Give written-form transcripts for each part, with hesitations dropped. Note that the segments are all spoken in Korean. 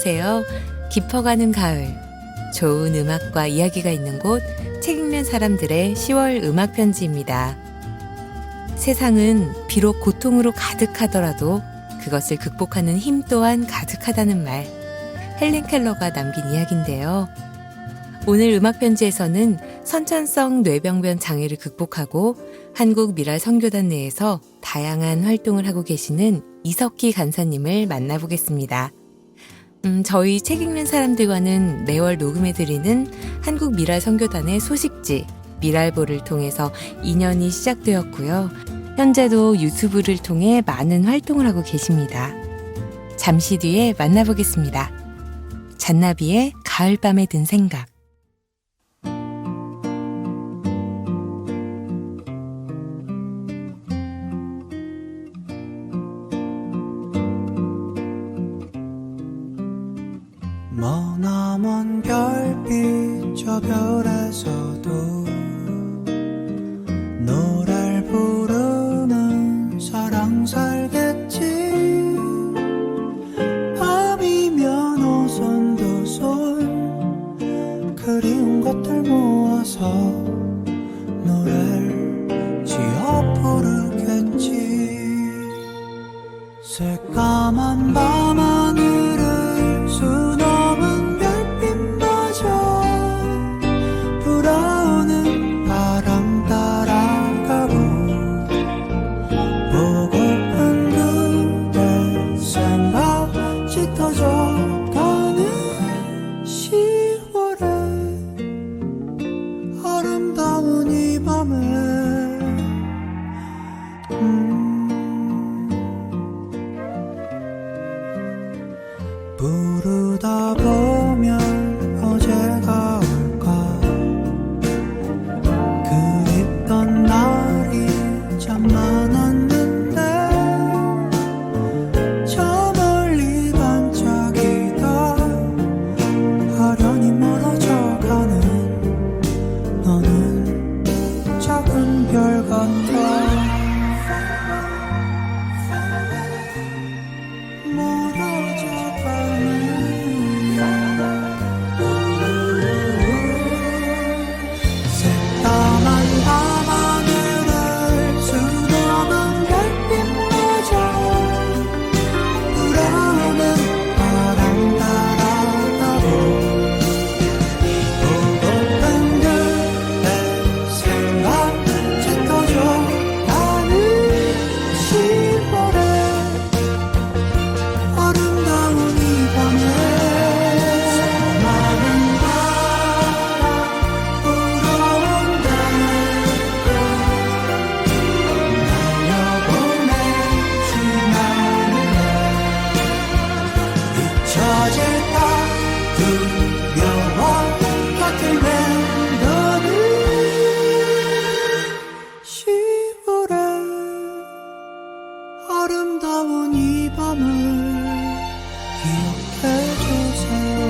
안녕하세요. 깊어가는 가을, 좋은 음악과 이야기가 있는 곳, 책 읽는 사람들의 10월 음악 편지입니다. 세상은 비록 고통으로 가득하더라도 그것을 극복하는 힘 또한 가득하다는 말, 헬렌 켈러가 남긴 이야기인데요. 오늘 음악 편지에서는 선천성 뇌병변 장애를 극복하고 한국 미랄 선교단 내에서 다양한 활동을 하고 계시는 이석희 간사님을 만나보겠습니다. 저희 책 읽는 사람들과는 매월 녹음해드리는 한국 미랄 선교단의 소식지 미랄보를 통해서 인연이 시작되었고요. 현재도 유튜브를 통해 많은 활동을 하고 계십니다. 잠시 뒤에 만나보겠습니다. 잔나비의 가을밤에 든 생각. 머나먼 별빛 저 별에서도 노래를 부르는 사랑 살겠지. 밤이면 오손도손 그리운 것들 모아서 노래를 지어 부르겠지. 새까만 밤하늘을 수놓은 별빛마저 불어오는 바람 따라가고 보고픈 그대 생각 짙어져 가는 10월에 아름다운 이 밤에 부르다 보면 어제가 올까. 그립던 날이 참 많았는데 저 멀리 반짝이다 아련히 멀어져 가는 너는 작은 별 같아. 아름다운 이 밤을 기억해주세요.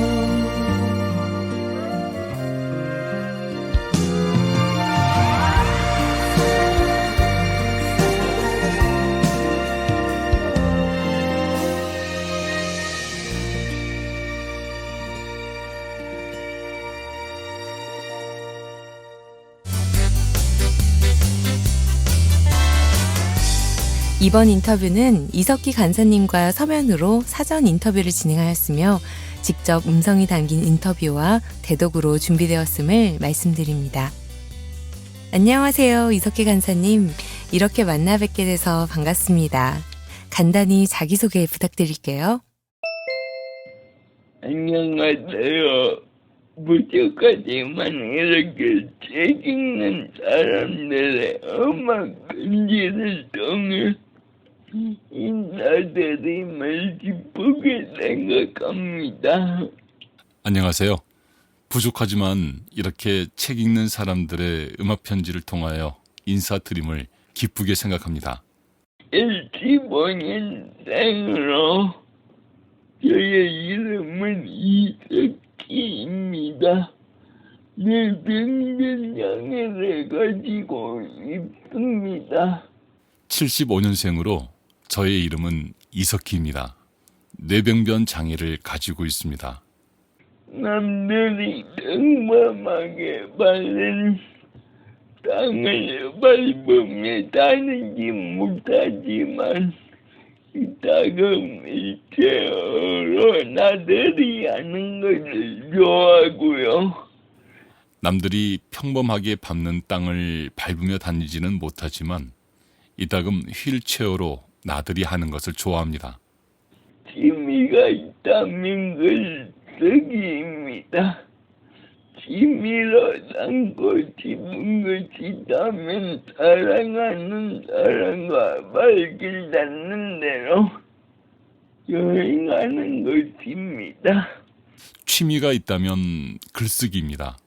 이번 인터뷰는 이석희 간사님과 서면으로 사전 인터뷰를 진행하였으며 직접 음성이 담긴 인터뷰와 대독으로 준비되었음을 말씀드립니다. 안녕하세요, 이석희 간사님. 이렇게 만나 뵙게 돼서 반갑습니다. 간단히 자기소개 부탁드릴게요. 안녕하세요. 부족하지만 이렇게 책 읽는 사람들의 음악 편지를 통해 인사드림을 기쁘게 생각합니다. 안녕하세요. 부족하지만 이렇게 책 읽는 사람들의 음악 편지를 통하여 인사드림을 기쁘게 생각합니다. 15년 생으로 저의 이름은 이석희입니다. 뇌병변 장애를 가지고 있습니다. 75년생으로 저의 이름은 이석희입니다. 뇌병변 장애를 가지고 있습니다. 남들이 평범하게 바른 땅을 밟으며 다니지 못하지만 작은 일체어로 나들이 하는 것을 좋아하고요. 남들이 평범하게 밟는 땅을 밟으며 다니지는 못하지만 이따금 휠체어로 나들이 하는 것을 좋아합니다. 취미가 있다면 글쓰기입니다. 취미로 삼고 싶은 것이 있다면 사랑하는 사람과 발길 닿는 대로 여행하는 것입니다. 취미가 있다면 글쓰기입니다.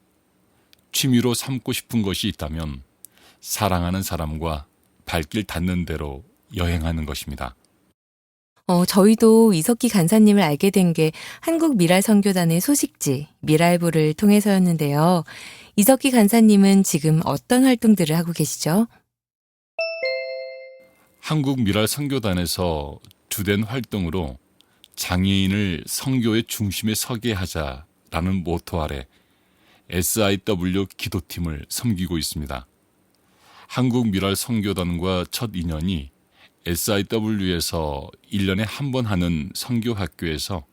취미로 삼고 싶은 것이 있다면 사랑하는 사람과 발길 닿는 대로 여행하는 것입니다. 저희도 이석기 간사님을 알게 된 게 한국 미랄 선교단의 소식지 미랄부를 통해서였는데요. 이석기 간사님은 지금 어떤 활동들을 하고 계시죠? 한국 미랄 선교단에서 주된 활동으로 장애인을 선교의 중심에 서게 하자라는 모토 아래 SIW 기도팀을 섬기고 있습니다. 한국 미랄 선교단과 첫 인연이 SIW에서 1년에 한 번 하는 선교학교에서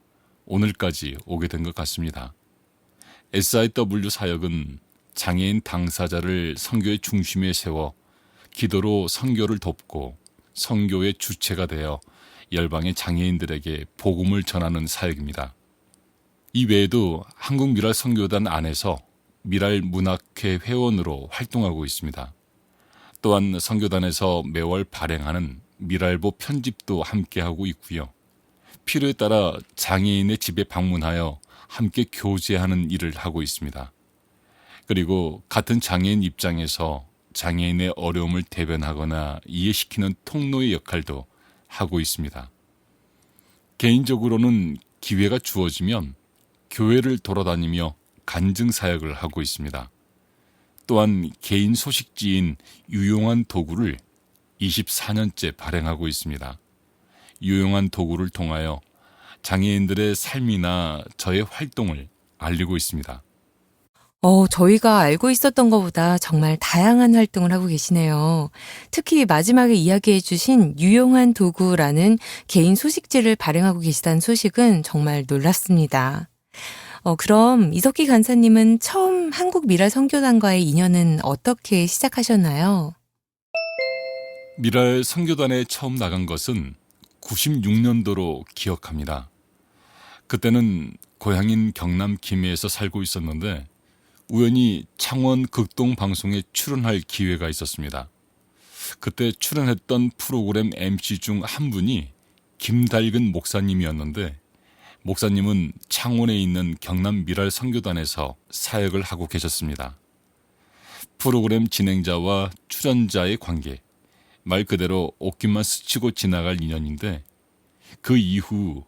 오늘까지 오게 된 것 같습니다. SIW 사역은 장애인 당사자를 선교의 중심에 세워 기도로 선교를 돕고 선교의 주체가 되어 열방의 장애인들에게 복음을 전하는 사역입니다. 이 외에도 한국 미랄 선교단 안에서 미랄 문학회 회원으로 활동하고 있습니다. 또한 선교단에서 매월 발행하는 미랄보 편집도 함께하고 있고요. 필요에 따라 장애인의 집에 방문하여 함께 교제하는 일을 하고 있습니다. 그리고 같은 장애인 입장에서 장애인의 어려움을 대변하거나 이해시키는 통로의 역할도 하고 있습니다. 개인적으로는 기회가 주어지면 교회를 돌아다니며 간증 사역을 하고 있습니다. 또한 개인 소식지인 유용한 도구를 24년째 발행하고 있습니다. 유용한 도구를 통하여 장애인들의 삶이나 저의 활동을 알리고 있습니다. 저희가 알고 있었던 것보다 정말 다양한 활동을 하고 계시네요. 특히 마지막에 이야기해 주신 유용한 도구라는 개인 소식지를 발행하고 계시다는 소식은 정말 놀랍습니다. 그럼 이석기 간사님은 처음 한국 미랄 선교단과의 인연은 어떻게 시작하셨나요? 미랄 선교단에 처음 나간 것은 96년도로 기억합니다. 그때는 고향인 경남 김해에서 살고 있었는데 우연히 창원 극동 방송에 출연할 기회가 있었습니다. 그때 출연했던 프로그램 MC 중 한 분이 김달근 목사님이었는데 목사님은 창원에 있는 경남 미랄 선교단에서 사역을 하고 계셨습니다. 프로그램 진행자와 출연자의 관계, 말 그대로 옷깃만 스치고 지나갈 인연인데 그 이후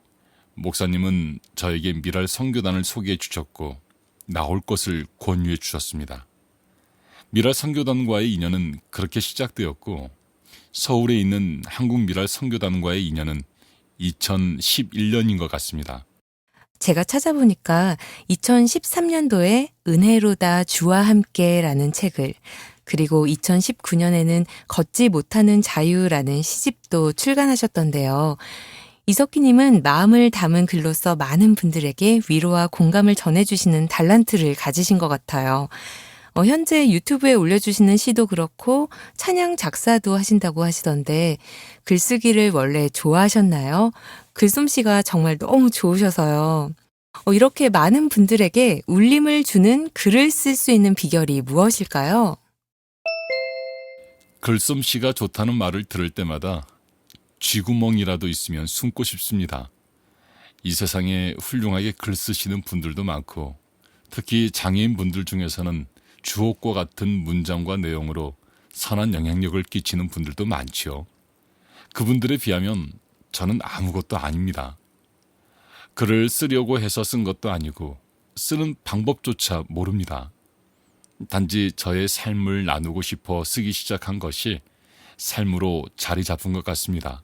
목사님은 저에게 미랄 선교단을 소개해 주셨고 나올 것을 권유해 주셨습니다. 미랄 선교단과의 인연은 그렇게 시작되었고 서울에 있는 한국 미랄 선교단과의 인연은 2011년인 것 같습니다. 제가 찾아보니까 2013년도에 은혜로다 주와 함께라는 책을 그리고 2019년에는 걷지 못하는 자유라는 시집도 출간하셨던데요. 이석기님은 마음을 담은 글로써 많은 분들에게 위로와 공감을 전해주시는 달란트를 가지신 것 같아요. 현재 유튜브에 올려주시는 시도 그렇고 찬양 작사도 하신다고 하시던데 글쓰기를 원래 좋아하셨나요? 글솜씨가 정말 너무 좋으셔서요. 이렇게 많은 분들에게 울림을 주는 글을 쓸 수 있는 비결이 무엇일까요? 글솜씨가 좋다는 말을 들을 때마다 쥐구멍이라도 있으면 숨고 싶습니다. 이 세상에 훌륭하게 글 쓰시는 분들도 많고 특히 장애인 분들 중에서는 주옥과 같은 문장과 내용으로 선한 영향력을 끼치는 분들도 많지요. 그분들에 비하면 저는 아무것도 아닙니다. 글을 쓰려고 해서 쓴 것도 아니고 쓰는 방법조차 모릅니다. 단지 저의 삶을 나누고 싶어 쓰기 시작한 것이 삶으로 자리 잡은 것 같습니다.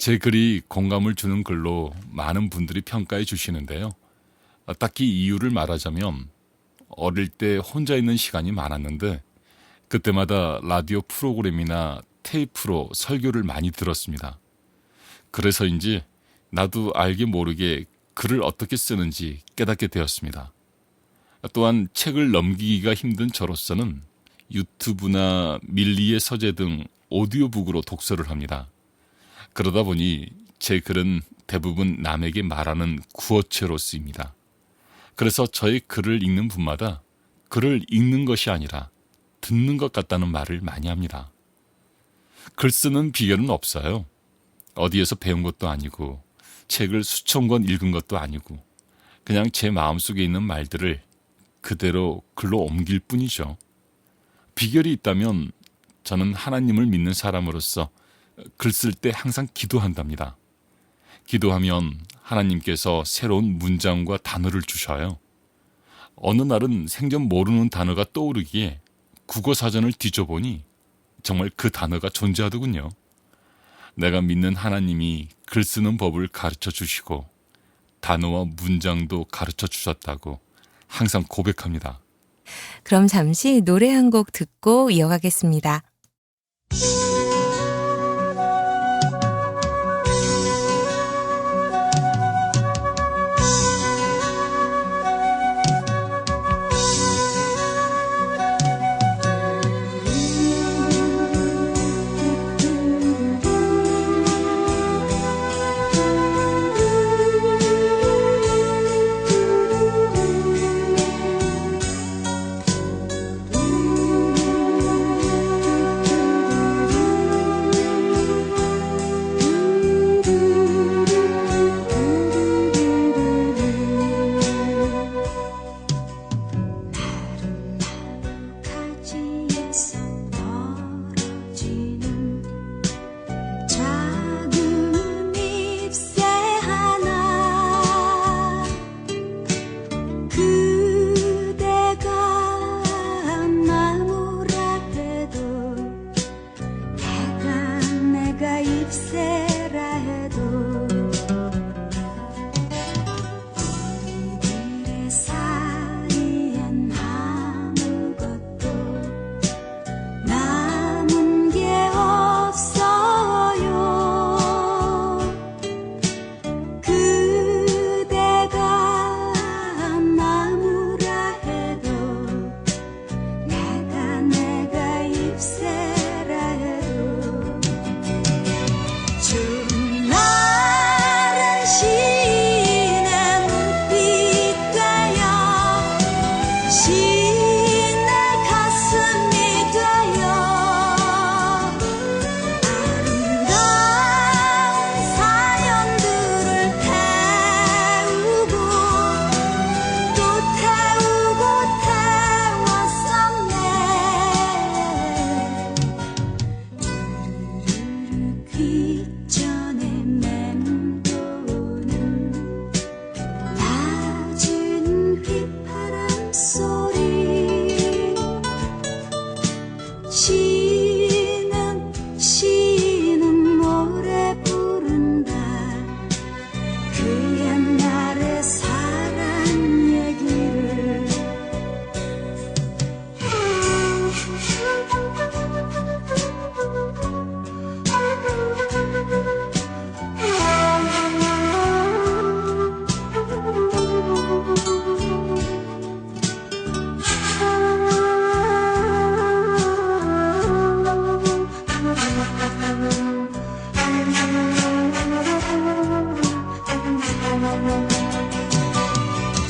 제 글이 공감을 주는 글로 많은 분들이 평가해 주시는데요. 딱히 이유를 말하자면 어릴 때 혼자 있는 시간이 많았는데 그때마다 라디오 프로그램이나 테이프로 설교를 많이 들었습니다. 그래서인지 나도 알게 모르게 글을 어떻게 쓰는지 깨닫게 되었습니다. 또한 책을 넘기기가 힘든 저로서는 유튜브나 밀리의 서재 등 오디오북으로 독서를 합니다. 그러다 보니 제 글은 대부분 남에게 말하는 구어체로 쓰입니다. 그래서 저의 글을 읽는 분마다 글을 읽는 것이 아니라 듣는 것 같다는 말을 많이 합니다. 글 쓰는 비결은 없어요. 어디에서 배운 것도 아니고 책을 수천 권 읽은 것도 아니고 그냥 제 마음속에 있는 말들을 그대로 글로 옮길 뿐이죠. 비결이 있다면 저는 하나님을 믿는 사람으로서 글 쓸 때 항상 기도한답니다. 기도하면 하나님께서 새로운 문장과 단어를 주셔요. 어느 날은 생전 모르는 단어가 떠오르기에 국어사전을 뒤져보니 정말 그 단어가 존재하더군요. 내가 믿는 하나님이 글 쓰는 법을 가르쳐 주시고 단어와 문장도 가르쳐 주셨다고 항상 고백합니다. 그럼 잠시 노래 한 곡 듣고 이어가겠습니다. 가지에서 떨어지는 작은 잎새 하나 그대가 나무라 해도 내가 잎새라 해도 우리들의 사이엔 아무것도 남은 게 없어요. 그대가 나무라 해도 내가 잎새라 해도 좋은 날은 신의 눈빛 되어 신의 가슴이 되어 아름다운 사연들을 태우고 또 태우고 태웠었네. 귓전에 맴도는 낮은 휘파람 소리 시는 노래 부른다. 그 옛날의 사랑 얘기를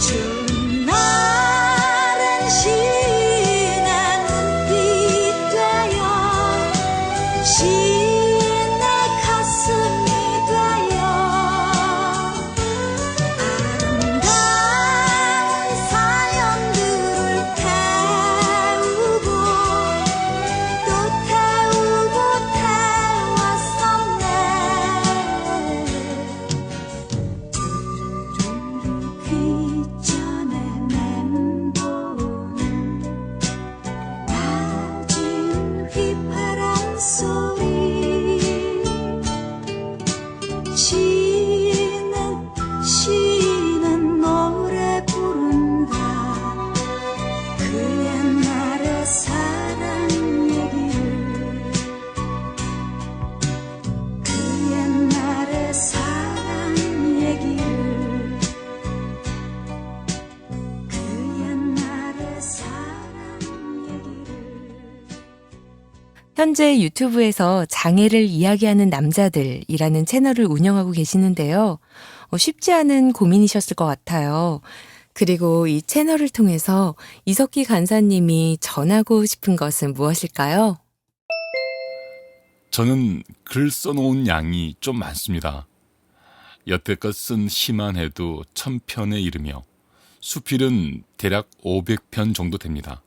좋은 날은 신의 눈빛 되어 신의 가슴이 되어 아름다운 사연들을 태우고 또 태우고 태웠었네. 귓전에 시인은 노래 부른다. 그 옛날의 사랑 얘기를, 그 옛날의 사랑 얘기를, 그 옛날의 사랑 얘기를. 현재 유튜브에서 장애를 이야기하는 남자들이라는 채널을 운영하고 계시는데요. 쉽지 않은 고민이셨을 것 같아요. 그리고 이 채널을 통해서 이석기 간사님이 전하고 싶은 것은 무엇일까요? 저는 글 써놓은 양이 좀 많습니다. 여태껏 쓴 시만 해도 1000편에 이르며 수필은 대략 500편 정도 됩니다.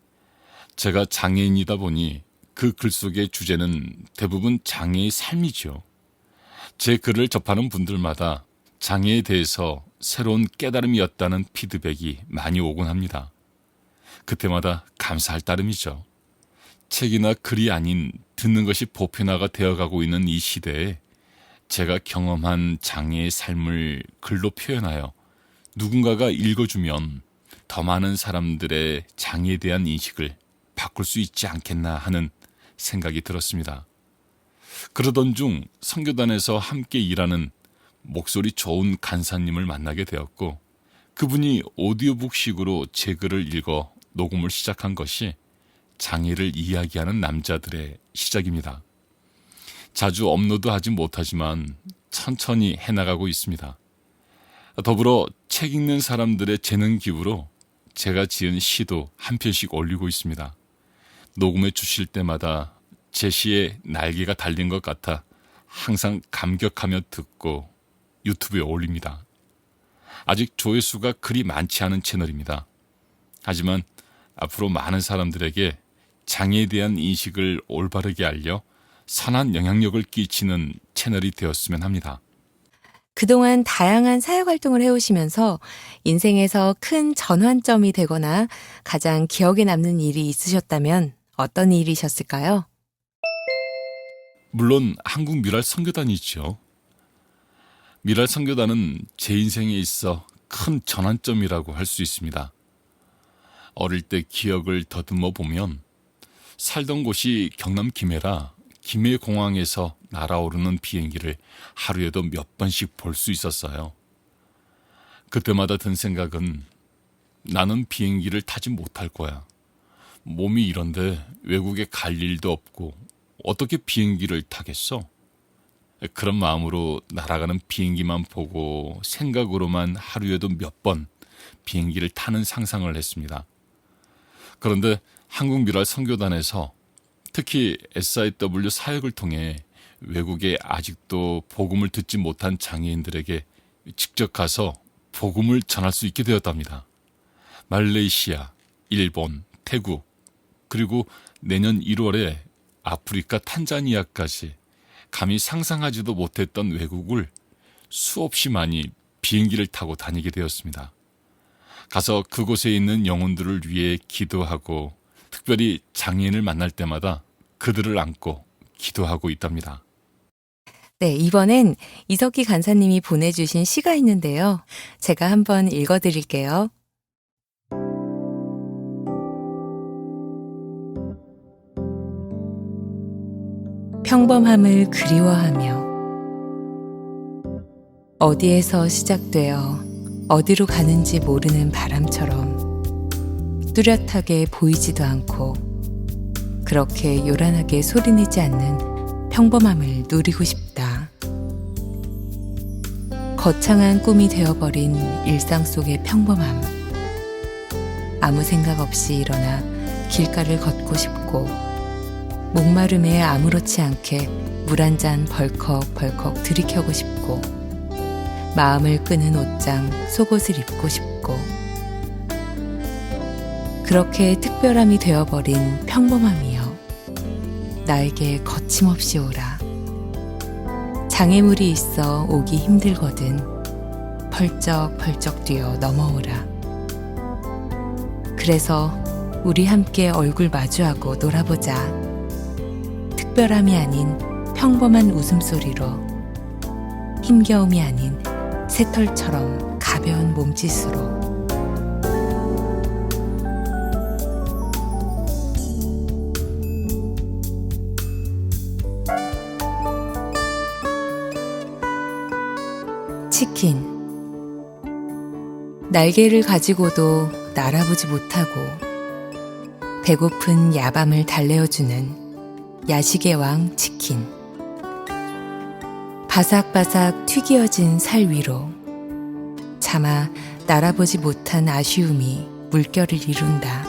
제가 장애인이다 보니 그 글 속의 주제는 대부분 장애의 삶이죠. 제 글을 접하는 분들마다 장애에 대해서 새로운 깨달음이었다는 피드백이 많이 오곤 합니다. 그때마다 감사할 따름이죠. 책이나 글이 아닌 듣는 것이 보편화가 되어가고 있는 이 시대에 제가 경험한 장애의 삶을 글로 표현하여 누군가가 읽어주면 더 많은 사람들의 장애에 대한 인식을 바꿀 수 있지 않겠나 하는 생각이 들었습니다. 그러던 중 선교단에서 함께 일하는 목소리 좋은 간사님을 만나게 되었고, 그분이 오디오북식으로 제 글을 읽어 녹음을 시작한 것이 장애를 이야기하는 남자들의 시작입니다. 자주 업로드하지 못하지만 천천히 해나가고 있습니다. 더불어 책 읽는 사람들의 재능 기부로 제가 지은 시도 한 편씩 올리고 있습니다. 녹음해 주실 때마다 제 시에 날개가 달린 것 같아 항상 감격하며 듣고 유튜브에 올립니다. 아직 조회수가 그리 많지 않은 채널입니다. 하지만 앞으로 많은 사람들에게 장애에 대한 인식을 올바르게 알려 선한 영향력을 끼치는 채널이 되었으면 합니다. 그동안 다양한 사역 활동을 해오시면서 인생에서 큰 전환점이 되거나 가장 기억에 남는 일이 있으셨다면 어떤 일이셨을까요? 물론 한국 미랄 선교단이죠. 미랄 선교단은 제 인생에 있어 큰 전환점이라고 할 수 있습니다. 어릴 때 기억을 더듬어 보면 살던 곳이 경남 김해라 김해공항에서 날아오르는 비행기를 하루에도 몇 번씩 볼 수 있었어요. 그때마다 든 생각은 나는 비행기를 타지 못할 거야. 몸이 이런데 외국에 갈 일도 없고 어떻게 비행기를 타겠어? 그런 마음으로 날아가는 비행기만 보고 생각으로만 하루에도 몇 번 비행기를 타는 상상을 했습니다. 그런데 한국 미랄 선교단에서 특히 SIW 사역을 통해 외국에 아직도 복음을 듣지 못한 장애인들에게 직접 가서 복음을 전할 수 있게 되었답니다. 말레이시아, 일본, 태국, 그리고 내년 1월에 아프리카 탄자니아까지 감히 상상하지도 못했던 외국을 수없이 많이 비행기를 타고 다니게 되었습니다. 가서 그곳에 있는 영혼들을 위해 기도하고 특별히 장애인을 만날 때마다 그들을 안고 기도하고 있답니다. 네, 이번엔 이석기 간사님이 보내주신 시가 있는데요. 제가 한번 읽어드릴게요. 평범함을 그리워하며 어디에서 시작되어 어디로 가는지 모르는 바람처럼 뚜렷하게 보이지도 않고 그렇게 요란하게 소리내지 않는 평범함을 누리고 싶다. 거창한 꿈이 되어버린 일상 속의 평범함. 아무 생각 없이 일어나 길가를 걷고 싶고 목마름에 아무렇지 않게 물 한 잔 벌컥벌컥 들이켜고 싶고 마음을 끄는 옷장 속옷을 입고 싶고 그렇게 특별함이 되어버린 평범함이여 나에게 거침없이 오라. 장애물이 있어 오기 힘들거든 펄쩍펄쩍 뛰어 넘어오라. 그래서 우리 함께 얼굴 마주하고 놀아보자. 특별함이 아닌 평범한 웃음소리로 힘겨움이 아닌 새털처럼 가벼운 몸짓으로. 치킨. 날개를 가지고도 날아보지 못하고 배고픈 야밤을 달래어주는 야식의 왕 치킨. 바삭바삭 튀겨진 살 위로 차마 날아보지 못한 아쉬움이 물결을 이룬다.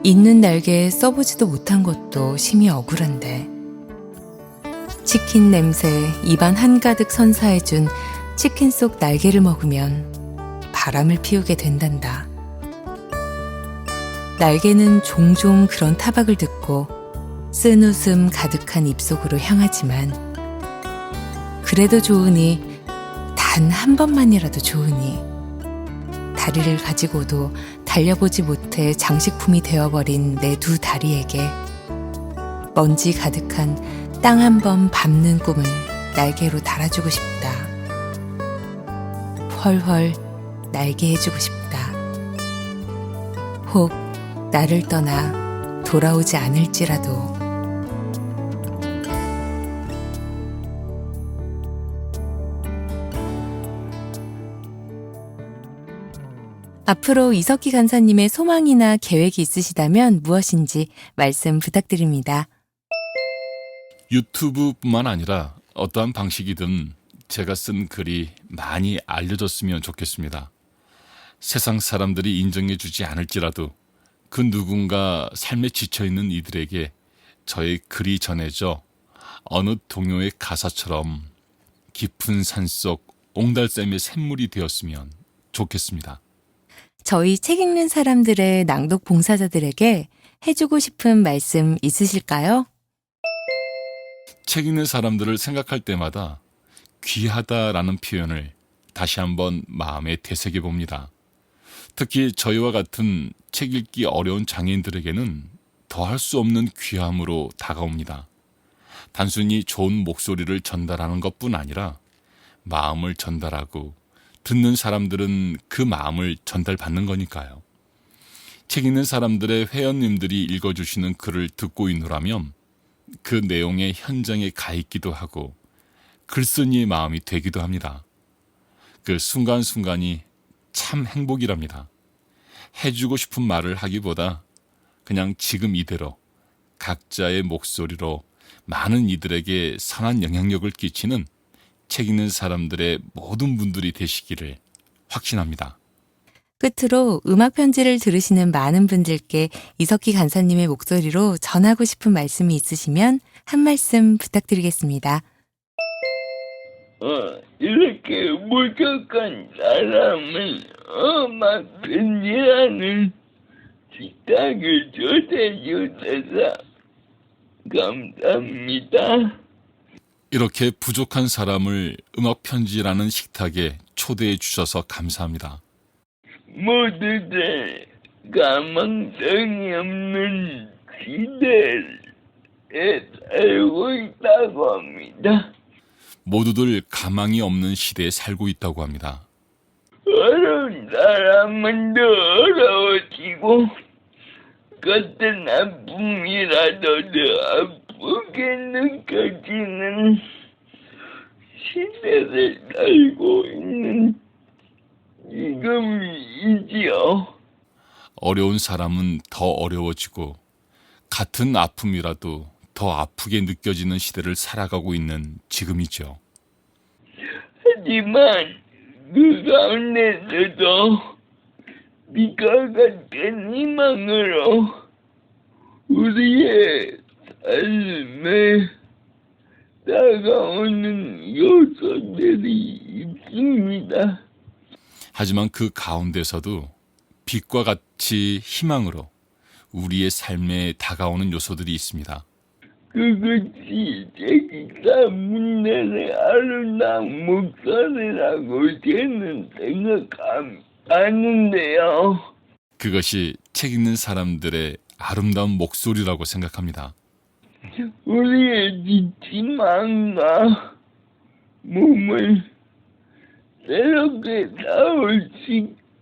있는 날개에 써보지도 못한 것도 심히 억울한데 치킨 냄새 입안 한가득 선사해준 치킨 속 날개를 먹으면 바람을 피우게 된단다. 날개는 종종 그런 타박을 듣고 쓴 웃음 가득한 입속으로 향하지만 그래도 좋으니 단 한 번만이라도 좋으니 다리를 가지고도 달려보지 못해 장식품이 되어버린 내 두 다리에게 먼지 가득한 땅 한 번 밟는 꿈을 날개로 달아주고 싶다. 헐헐 날개 해주고 싶다. 혹 나를 떠나 돌아오지 않을지라도. 앞으로 이석기 간사님의 소망이나 계획이 있으시다면 무엇인지 말씀 부탁드립니다. 유튜브뿐만 아니라 어떠한 방식이든 제가 쓴 글이 많이 알려졌으면 좋겠습니다. 세상 사람들이 인정해주지 않을지라도 그 누군가 삶에 지쳐있는 이들에게 저의 글이 전해져 어느 동요의 가사처럼 깊은 산속 옹달샘의 샘물이 되었으면 좋겠습니다. 저희 책 읽는 사람들의 낭독 봉사자들에게 해주고 싶은 말씀 있으실까요? 책 읽는 사람들을 생각할 때마다 귀하다라는 표현을 다시 한번 마음에 되새겨 봅니다. 특히 저희와 같은 책 읽기 어려운 장애인들에게는 더할 수 없는 귀함으로 다가옵니다. 단순히 좋은 목소리를 전달하는 것뿐 아니라 마음을 전달하고 듣는 사람들은 그 마음을 전달받는 거니까요. 책 읽는 사람들의 회원님들이 읽어주시는 글을 듣고 있노라면 그 내용의 현장에 가 있기도 하고 글쓴이의 마음이 되기도 합니다. 그 순간순간이 참 행복이랍니다. 해주고 싶은 말을 하기보다 그냥 지금 이대로 각자의 목소리로 많은 이들에게 선한 영향력을 끼치는 책 읽는 사람들의 모든 분들이 되시기를 확신합니다. 끝으로 음악 편지를 들으시는 많은 분들께 이석기 간사님의 목소리로 전하고 싶은 말씀이 있으시면 한 말씀 부탁드리겠습니다. 이렇게 무적한 사람은 음악 편지라는 식탁을 초대해 주셔서 감사합니다. 이렇게 부족한 사람을 음악 편지라는 식탁에 초대해 주셔서 감사합니다. 모두들 가망성이 없는 시대에 살고 있다고 합니다. 모두들 가망이 없는 시대에 살고 있다고 합니다. 어려운 사람은 더 어려워지고 같은 아픔이라도 더 아프게 느껴지는 시대를 살고 있는 지금이지요. 어려운 사람은 더 어려워지고 같은 아픔이라도 더 아프게 느껴지는 시대를 살아가고 있는 지금이죠. 하지만 그 가운데서도 빛과 같은 희망으로 우리의 삶에 다가오는 요소들이 있습니다. 하지만 그 가운데서도 빛과 같이 희망으로 우리의 삶에 다가오는 요소들이 있습니다. 그것이 제기사 분들의 아름다운 목소리라고 저는 생각하는데요. 그것이 책 읽는 사람들의 아름다운 목소리라고 생각합니다. 우리의 지친 마음과 몸을 새롭게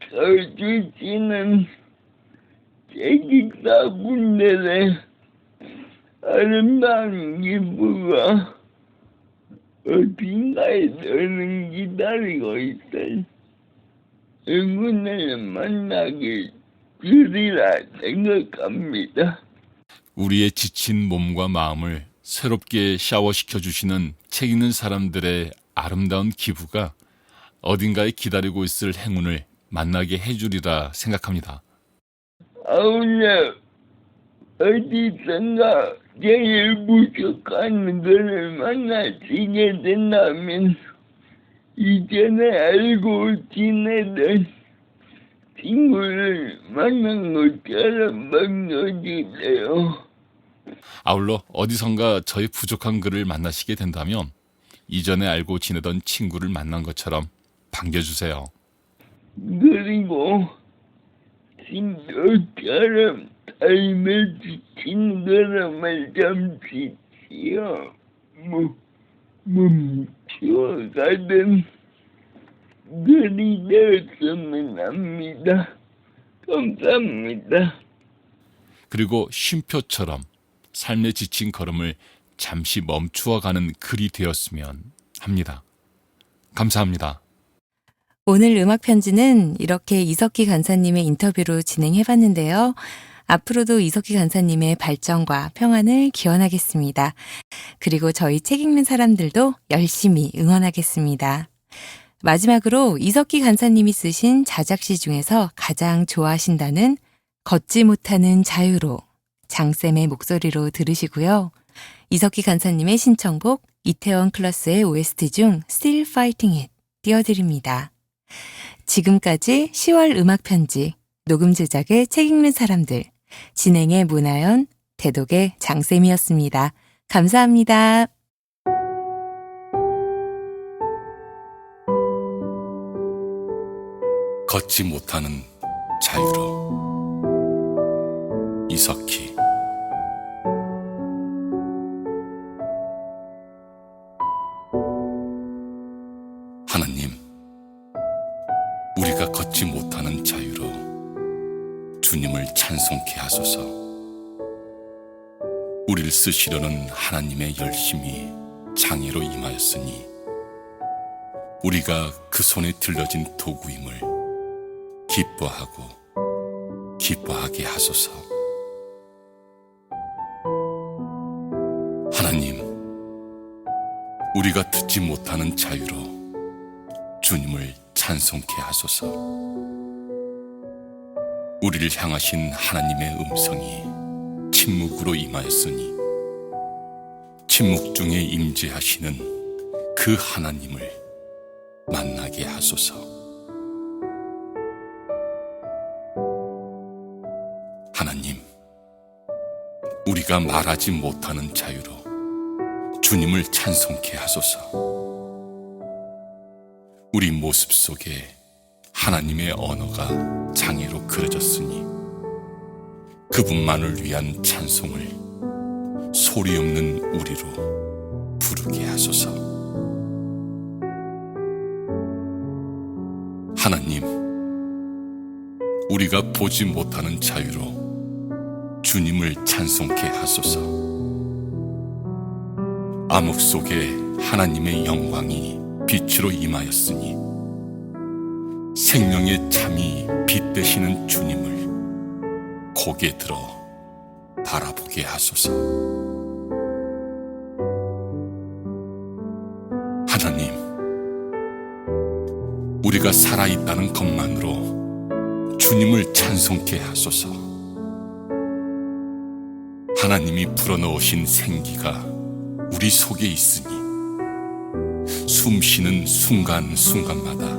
사오시켜주시는 책임자분들의 아름다운 기부가 어딘가에 너는 기다리고 있을 응원을 만나게 되리라 생각합니다. 우리의 지친 몸과 마음을 새롭게 샤워시켜 주시는 책 읽는 사람들의 아름다운 기부가 어딘가에 기다리고 있을 행운을 만나게 해주리라 생각합니다. 아울러 어디선가 제일 부족한 것을 만나시게 된다면 이전에 알고 지내던 친구를 만난 것처럼 반겨주세요. 아울러 어디선가 저의 부족한 글을 만나시게 된다면 이전에 알고 지내던 친구를 만난 것처럼 반겨주세요. 그리고 신도처럼 삶에 지친 걸음을 잠시 멈추어가던 글이 되었으면 합니다. 감사합니다. 그리고 쉼표처럼 삶에 지친 걸음을 잠시 멈추어 가는 글이 되었으면 합니다. 감사합니다. 오늘 음악 편지는 이렇게 이석기 간사님의 인터뷰로 진행해봤는데요. 앞으로도 이석기 간사님의 발전과 평안을 기원하겠습니다. 그리고 저희 책 읽는 사람들도 열심히 응원하겠습니다. 마지막으로 이석기 간사님이 쓰신 자작시 중에서 가장 좋아하신다는 걷지 못하는 자유로 장쌤의 목소리로 들으시고요. 이석기 간사님의 신청곡 이태원 클래스의 OST 중 Still Fighting It 띄워드립니다. 지금까지 10월 음악 편지, 녹음 제작의 책 읽는 사람들, 진행의 문하연, 대독의 장쌤이었습니다. 감사합니다. 걷지 못하는 자유로 이석희. 하나님, 우리가 걷지 못하는 자유로 주님을 찬송케 하소서. 우리를 쓰시려는 하나님의 열심이 장애로 임하였으니 우리가 그 손에 들려진 도구임을 기뻐하게 하소서. 하나님, 우리가 듣지 못하는 자유로 주님을 찬송케 하소서. 우리를 향하신 하나님의 음성이 침묵으로 임하였으니 침묵 중에 임재하시는 그 하나님을 만나게 하소서. 하나님, 우리가 말하지 못하는 자유로 주님을 찬송케 하소서. 우리 모습 속에 하나님의 언어가 장애로 그려졌으니 그분만을 위한 찬송을 소리 없는 우리로 부르게 하소서. 하나님, 우리가 보지 못하는 자유로 주님을 찬송케 하소서. 암흑 속에 하나님의 영광이 빛으로 임하였으니 생명의 참이 빛 되시는 주님을 고개 들어 바라보게 하소서. 하나님, 우리가 살아있다는 것만으로 주님을 찬송케 하소서. 하나님이 불어넣으신 생기가 우리 속에 있으니 숨 쉬는 순간순간마다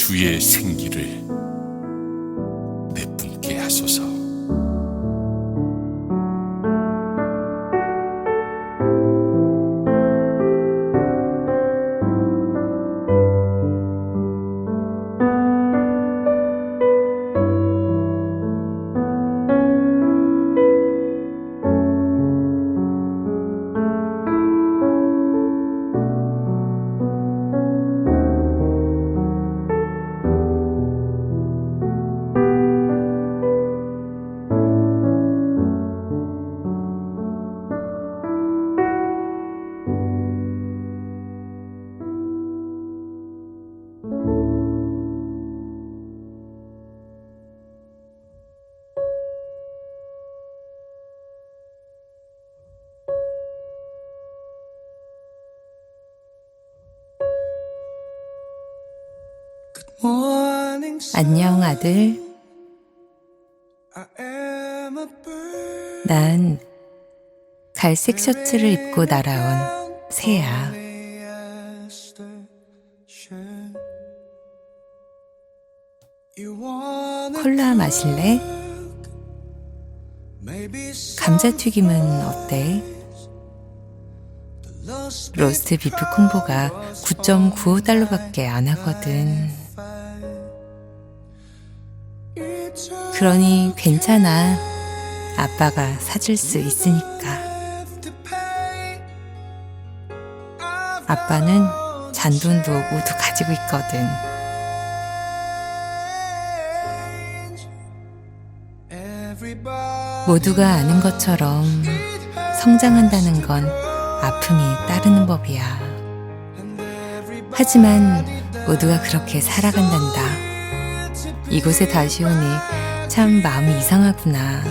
주의 생기를 내뿜게 하소서. Morning sun, 안녕, 아들. I am a bird. 난 갈색 셔츠를 입고 날아온 새야. 콜라 마실래? 감자튀김은 어때? 로스트 비프 콤보가 9.95달러밖에 안 하거든. 그러니 괜찮아. 아빠가 사줄 수 있으니까. 아빠는 잔돈도 모두 가지고 있거든. 모두가 아는 것처럼 성장한다는 건 아픔이 따르는 법이야. 하지만 모두가 그렇게 살아간단다. 이곳에 다시 오니 참 마음이 이상하구나.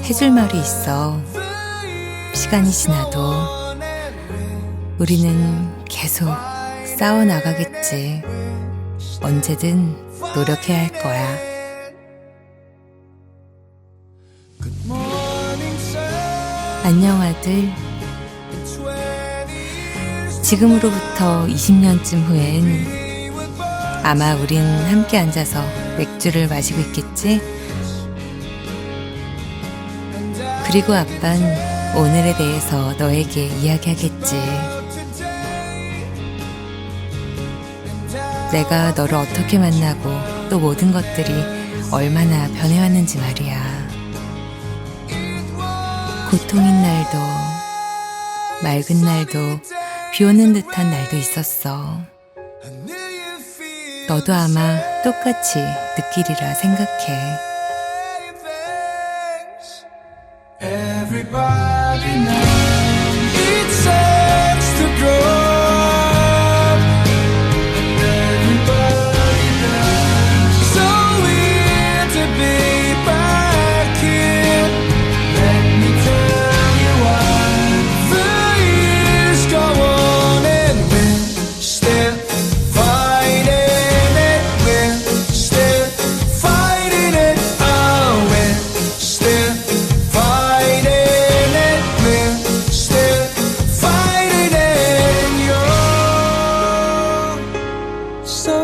해줄 말이 있어. 시간이 지나도 우리는 계속 싸워나가겠지. 언제든 노력해야 할 거야. 안녕, 아들. 지금으로부터 20년쯤 후엔 아마 우린 함께 앉아서 맥주를 마시고 있겠지? 그리고 아빤 오늘에 대해서 너에게 이야기하겠지. 내가 너를 어떻게 만나고 또 모든 것들이 얼마나 변해왔는지 말이야. 고통인 날도, 맑은 날도, 비 오는 듯한 날도 있었어. 너도 아마 똑같이 느끼리라 생각해. Everybody knows it sucks to grow up, and everybody knows so weird to be back here. Let me tell you why. The years go on and we're still fighting it. We're still fighting it. Oh, we're still fighting it. We're still fighting it. You're so